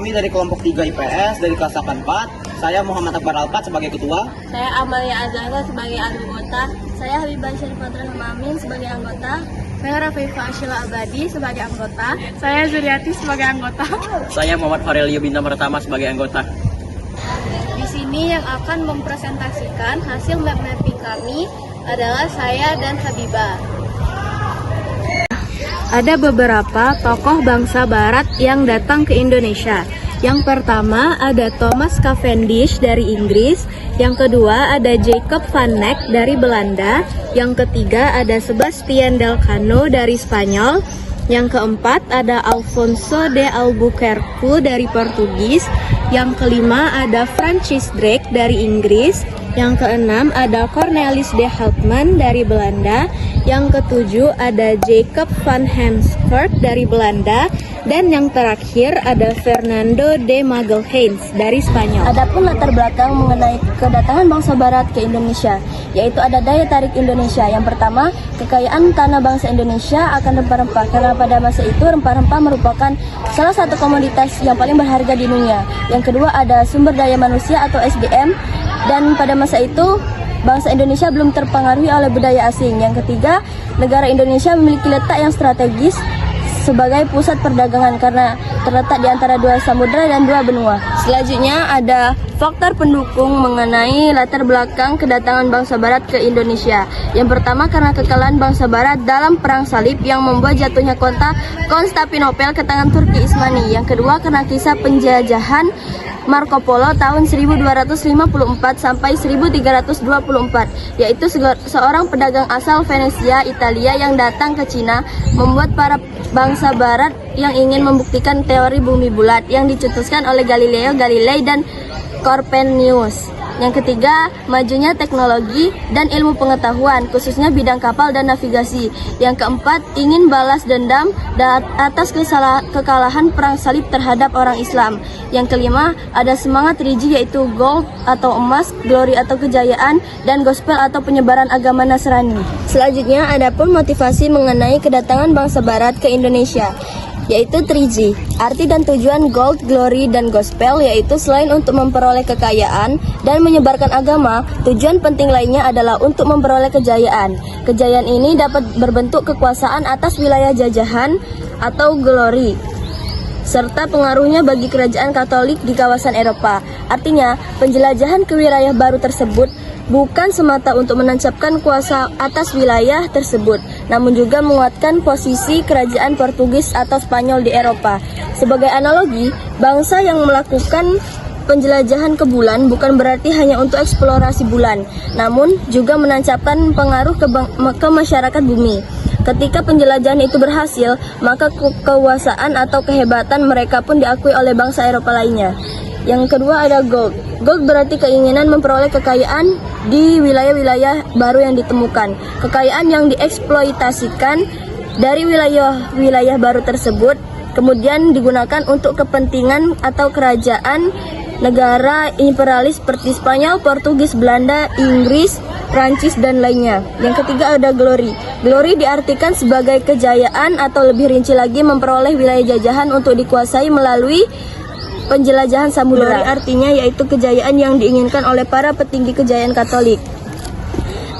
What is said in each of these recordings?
kami dari kelompok 3 IPS dari kelas 84. Saya Muhammad Akbar Alfat sebagai ketua. Saya Amalia Azahra sebagai anggota. Saya Habibah Syarifatul Hamamin sebagai anggota. Saya Rafifah Ashila Abadi sebagai anggota. Saya Zuriati sebagai anggota. Saya Muhammad Farelio Bintang Pertama sebagai anggota. Di sini yang akan mempresentasikan hasil map mapping kami adalah saya dan Habibah. Ada beberapa tokoh bangsa barat yang datang ke Indonesia. Yang pertama ada Thomas Cavendish dari Inggris, yang kedua ada Jacob van Eyck dari Belanda, yang ketiga ada Sebastian Elcano dari Spanyol, yang keempat ada Alfonso de Albuquerque dari Portugis, yang kelima ada Francis Drake dari Inggris, yang keenam ada Cornelis de Houtman dari Belanda, yang ketujuh ada Jacob van Heemskerk dari Belanda, dan yang terakhir ada Fernando de Magalhães dari Spanyol. Adapun latar belakang mengenai kedatangan bangsa barat ke Indonesia, yaitu ada daya tarik Indonesia. Yang pertama, kekayaan tanah bangsa Indonesia akan rempah-rempah, karena pada masa itu rempah-rempah merupakan salah satu komoditas yang paling berharga di dunia. Yang kedua ada sumber daya manusia atau SDM, dan pada masa itu bangsa Indonesia belum terpengaruhi oleh budaya asing. Yang ketiga, negara Indonesia memiliki letak yang strategis sebagai pusat perdagangan karena terletak di antara dua samudera dan dua benua. Selanjutnya ada faktor pendukung mengenai latar belakang kedatangan bangsa barat ke Indonesia. Yang pertama karena kekalahan bangsa barat dalam perang salib yang membuat jatuhnya kota Konstantinopel ke tangan Turki Utsmani. Yang kedua karena kisah penjajahan Marco Polo tahun 1254 sampai 1324, yaitu seorang pedagang asal Venesia, Italia yang datang ke Cina, membuat para bangsa barat yang ingin membuktikan teori bumi bulat yang dicetuskan oleh Galileo Galilei dan Copernicus. Yang ketiga, majunya teknologi dan ilmu pengetahuan, khususnya bidang kapal dan navigasi. Yang keempat, ingin balas dendam atas kekalahan perang salib terhadap orang Islam. Yang kelima, ada semangat religi yaitu gold atau emas, glory atau kejayaan, dan gospel atau penyebaran agama Nasrani. Selanjutnya, ada pun motivasi mengenai kedatangan bangsa barat ke Indonesia, yaitu 3G. Arti dan tujuan gold, glory, dan gospel yaitu selain untuk memperoleh kekayaan dan menyebarkan agama, tujuan penting lainnya adalah untuk memperoleh kejayaan. Kejayaan ini dapat berbentuk kekuasaan atas wilayah jajahan atau glory, serta pengaruhnya bagi kerajaan Katolik di kawasan Eropa. Artinya, penjelajahan ke wilayah baru tersebut bukan semata untuk menancapkan kuasa atas wilayah tersebut, namun juga menguatkan posisi kerajaan Portugis atau Spanyol di Eropa. Sebagai analogi, bangsa yang melakukan penjelajahan ke bulan bukan berarti hanya untuk eksplorasi bulan, namun juga menancapkan pengaruh ke masyarakat bumi. Ketika penjelajahan itu berhasil, maka kekuasaan atau kehebatan mereka pun diakui oleh bangsa Eropa lainnya. Yang kedua ada gold. Gold berarti keinginan memperoleh kekayaan di wilayah-wilayah baru yang ditemukan. Kekayaan yang dieksploitasikan dari wilayah-wilayah baru tersebut kemudian digunakan untuk kepentingan atau kerajaan negara imperialis seperti Spanyol, Portugis, Belanda, Inggris, Prancis, dan lainnya. Yang ketiga ada glory. Glory diartikan sebagai kejayaan atau lebih rinci lagi memperoleh wilayah jajahan untuk dikuasai melalui penjelajahan samudera. Glory artinya yaitu kejayaan yang diinginkan oleh para petinggi kejayaan Katolik,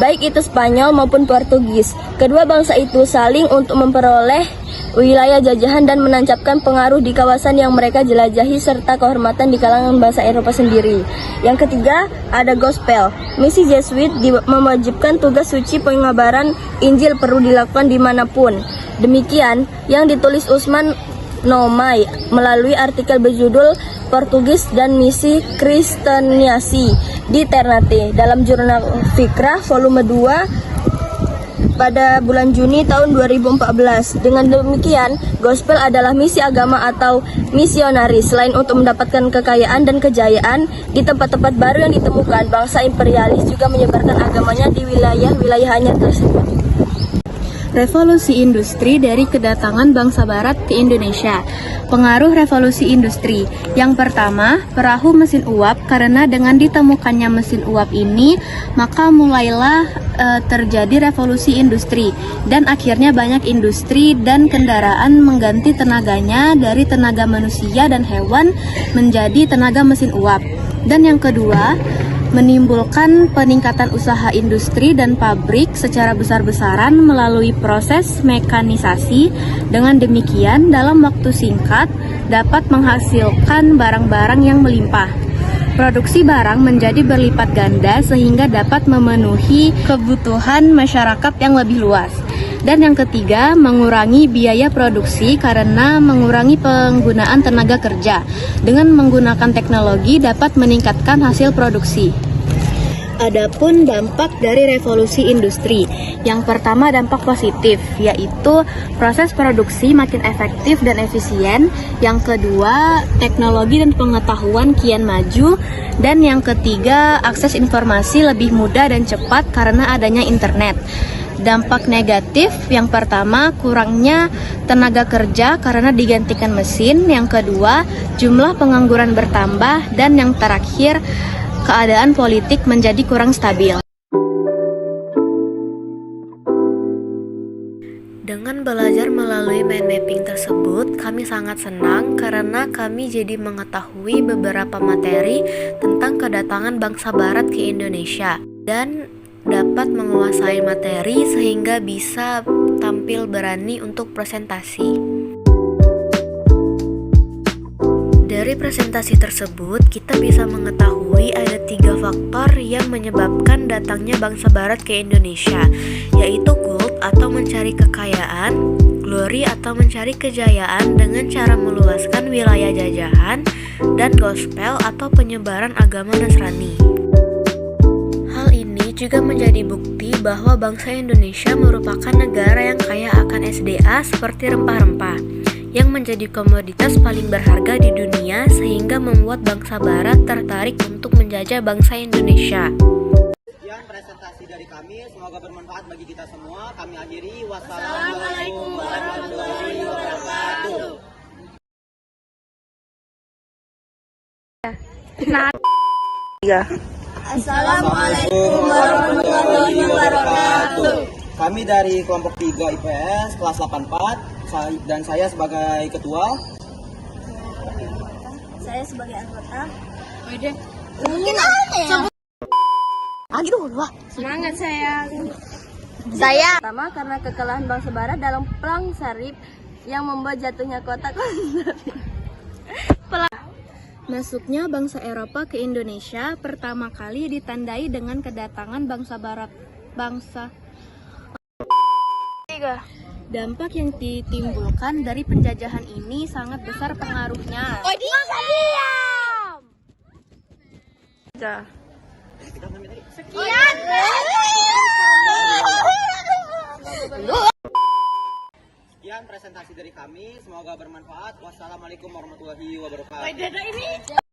baik itu Spanyol maupun Portugis. Kedua bangsa itu saling untuk memperoleh wilayah jajahan dan menancapkan pengaruh di kawasan yang mereka jelajahi serta kehormatan di kalangan bangsa Eropa sendiri. Yang ketiga ada gospel. Misi Jesuit mewajibkan tugas suci pengabaran Injil perlu dilakukan dimanapun. Demikian yang ditulis Usman Nomai melalui artikel berjudul Portugis dan Misi Kristeniasi di Ternate dalam jurnal Fikrah volume 2 pada bulan Juni tahun 2014. Dengan demikian, gospel adalah misi agama atau misionaris. Selain untuk mendapatkan kekayaan dan kejayaan di tempat-tempat baru yang ditemukan, bangsa imperialis juga menyebarkan agamanya di wilayah-wilayahnya tersebut. Revolusi industri dari kedatangan bangsa barat ke Indonesia. Pengaruh revolusi industri. Yang pertama, perahu mesin uap. Karena dengan ditemukannya mesin uap ini, maka mulailah terjadi revolusi industri. Dan akhirnya banyak industri dan kendaraan mengganti tenaganya dari tenaga manusia dan hewan menjadi tenaga mesin uap. Dan yang kedua, menimbulkan peningkatan usaha industri dan pabrik secara besar-besaran melalui proses mekanisasi. Dengan demikian, dalam waktu singkat dapat menghasilkan barang-barang yang melimpah. Produksi barang menjadi berlipat ganda sehingga dapat memenuhi kebutuhan masyarakat yang lebih luas. Dan yang ketiga, mengurangi biaya produksi karena mengurangi penggunaan tenaga kerja. Dengan menggunakan teknologi dapat meningkatkan hasil produksi. Adapun dampak dari revolusi industri. Yang pertama, dampak positif, yaitu proses produksi makin efektif dan efisien. Yang kedua, teknologi dan pengetahuan kian maju. Dan yang ketiga, akses informasi lebih mudah dan cepat karena adanya internet. Dampak negatif, yang pertama, kurangnya tenaga kerja karena digantikan mesin. Yang kedua, jumlah pengangguran bertambah. Dan yang terakhir, keadaan politik menjadi kurang stabil. Dengan belajar melalui mind mapping tersebut, kami sangat senang karena kami jadi mengetahui beberapa materi tentang kedatangan bangsa barat ke Indonesia dan dapat menguasai materi sehingga bisa tampil berani untuk presentasi. Dari presentasi tersebut, kita bisa mengetahui ada 3 faktor yang menyebabkan datangnya bangsa barat ke Indonesia, yaitu gold atau mencari kekayaan, glory atau mencari kejayaan dengan cara meluaskan wilayah jajahan, dan gospel atau penyebaran agama Nasrani. Hal ini juga menjadi bukti bahwa bangsa Indonesia merupakan negara yang kaya akan SDA seperti rempah-rempah, yang menjadi komoditas paling berharga di dunia sehingga membuat bangsa barat tertarik untuk menjajah bangsa Indonesia. Sekian presentasi dari kami, semoga bermanfaat bagi kita semua. Kami akhiri, wassalamualaikum warahmatullahi wabarakatuh. Assalamualaikum warahmatullahi wabarakatuh. Kami dari kelompok 3 IPS kelas 84 dan saya sebagai ketua. Saya sebagai anggota. Semangat sayang. Saya Pertama, karena kekalahan bangsa barat dalam perang Sarip yang membuat jatuhnya kota Konstantinopel. Masuknya bangsa Eropa ke Indonesia pertama kali ditandai dengan kedatangan bangsa barat. Dampak yang ditimbulkan dari penjajahan ini sangat besar pengaruhnya. Sekian presentasi dari kami, semoga bermanfaat. Wassalamualaikum warahmatullahi wabarakatuh.